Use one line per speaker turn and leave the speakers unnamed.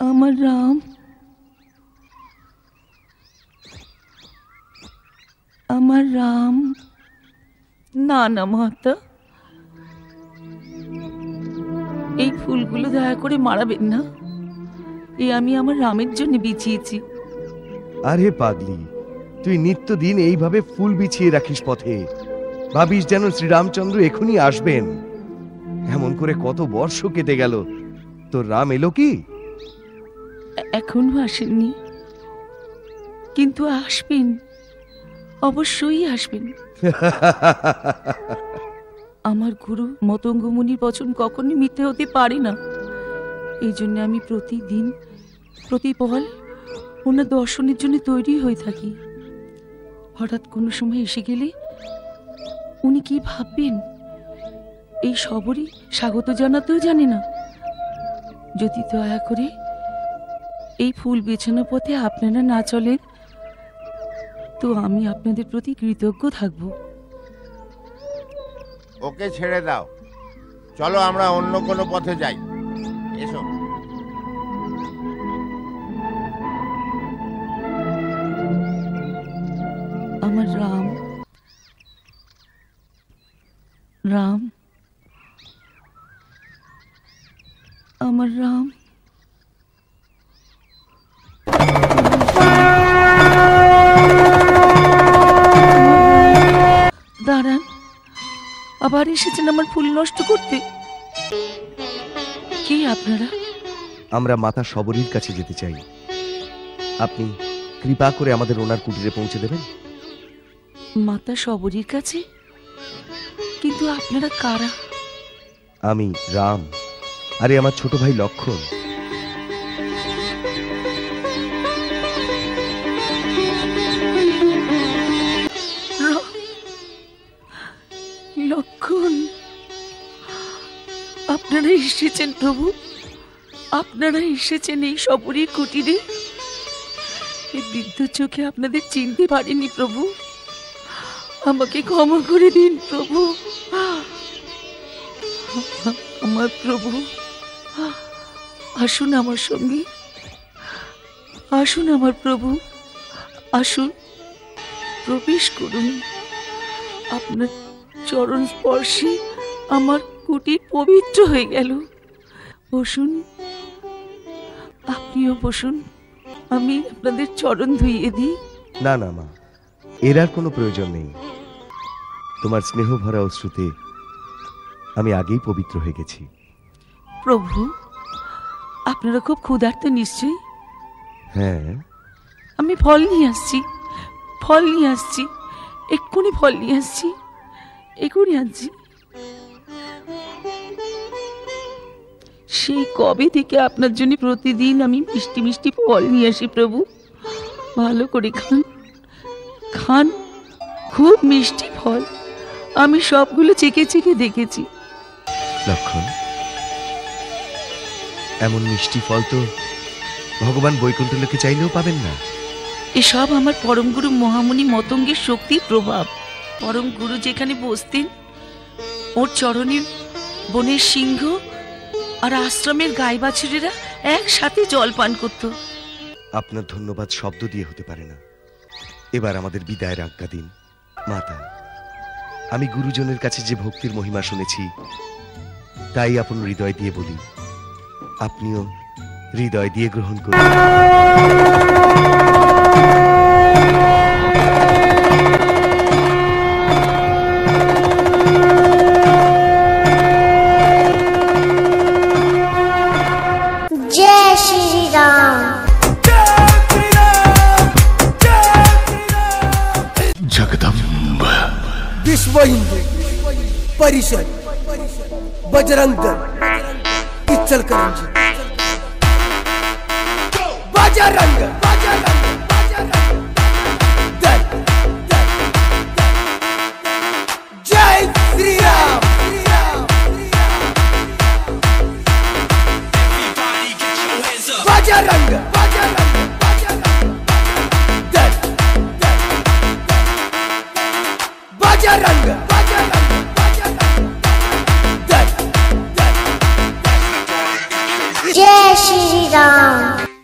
আমার রাম, আমার রাম। না না মাতা, এই ফুলগুলো দয়া করে মারাবেন না। আমি আমার রামের জন্য বিছিয়েছি।
আরে পাগলি, তুই নিত্যদিন এইভাবে ফুল বিছিয়ে রাখিস পথে, ভাবিস যেন শ্রীরামচন্দ্র এখনই আসবেন। এমন করে কত বর্ষ কেটে গেল, তোর রাম এলো কি?
এখনো আসেননি, কিন্তু আসবেন, অবশ্যই আসবেন। আমার গুরু মতঙ্গ মুনির বচন কখনই মিথ্যে হতে পারে না। এই জন্য আমি প্রতিদিন প্রতিপল ওনার দর্শনের জন্য তৈরি হয়ে থাকি। হঠাৎ কোনো সময় এসে গেলে উনি কি ভাববেন, এই সবরই স্বাগত জানাতেও জানে না। যদি দয়া করে এই ফুল বেছানো পথে আপনারা না চলেন, তো আমি আপনাদের প্রতি কৃতজ্ঞ থাকব।
ওকে ছেড়ে দাও, চলো আমরা অন্য কোনো পথে যাই। এসো।
আমার রাম, রাম, আমার রাম। দাঁড়ান, আবার এসেছেন আমার ফুল নষ্ট করতে। কে আপনারা?
আমরা মাতা সবরীর কাছে যেতে চাই। আপনি কৃপা করে আমাদের ওনার কুটিরে পৌঁছে দেবেন।
মাতা সবরীর কাছে? কিন্তু আপনারা কারা?
আমি রাম, আরে আমার ছোট ভাই লক্ষণ।
লক্ষণ, আপনারা এসেছেন প্রভু, আপনারা এসেছেন এই সবরীর কুটিরে। এই বৃদ্ধ চোখে আপনাদের চিনতে পারিনি প্রভু, আমাকে ক্ষমা করে দিন প্রভু। আমার প্রভু, আসুন আমার সঙ্গে, আসুন আমার প্রভু, আসুন, প্রবেশ করুন। আপনার চরণ স্পর্শে আমার কুটির পবিত্র হয়ে গেল। বসুন, আপনিও বসুন, আমি আপনাদের চরণ ধুইয়ে দিই।
না না মা, এর আর কোনো প্রয়োজন নেই। তোমার স্নেহ ভরা অশ্রুতে আমি আগেই পবিত্র হয়ে গেছি।
প্রভু, আপনারা খুব ক্ষুধার্ত নিশ্চয়ই।
হ্যাঁ,
আমি ফল নিয়ে আসছি, ফল নিয়ে আসছি, এক্ষুনি ফল নিয়ে আসছি, এক্ষুনি আনছি। সেই কবে থেকে আপনার জন্য প্রতিদিন আমি মিষ্টি মিষ্টি ফল নিয়ে আসি প্রভু। ভালো করে খান, খান, খুব মিষ্টি ফল। আমি সবগুলো চেকে চেকে দেখেছি।
লক্ষণ, এমন মিষ্টি ফল তো ভগবান বৈকুণ্ঠ লোকে চাইলেও পাবেন না।
এসব আমার পরম গুরু মহামুনি মতঙ্গের শক্তির প্রভাব। পরম গুরু যেখানে বসতেন, ওর চরণে বনের সিংহ আর আশ্রমের গাই বাছুরেরা একসাথে জল পান করত।
আপনার ধন্যবাদ শব্দ দিয়ে হতে পারে না। এবার আমাদের বিদায়ের আজ্ঞা দিন মাতা। আমি গুরুজনের কাছে যে ভক্তির মহিমা শুনেছি, তাই আপন হৃদয় দিয়ে বলি, আপনিও হৃদয় দিয়ে গ্রহণ করুন।
जय श्री राम।
जगदम्ब
विश्व हिंदू परिषद बजरंग दल इचलकरंजी। बजरंग दल, जय श्री राम। बजरंग दल, बजरंग दल। जय
श्री राम।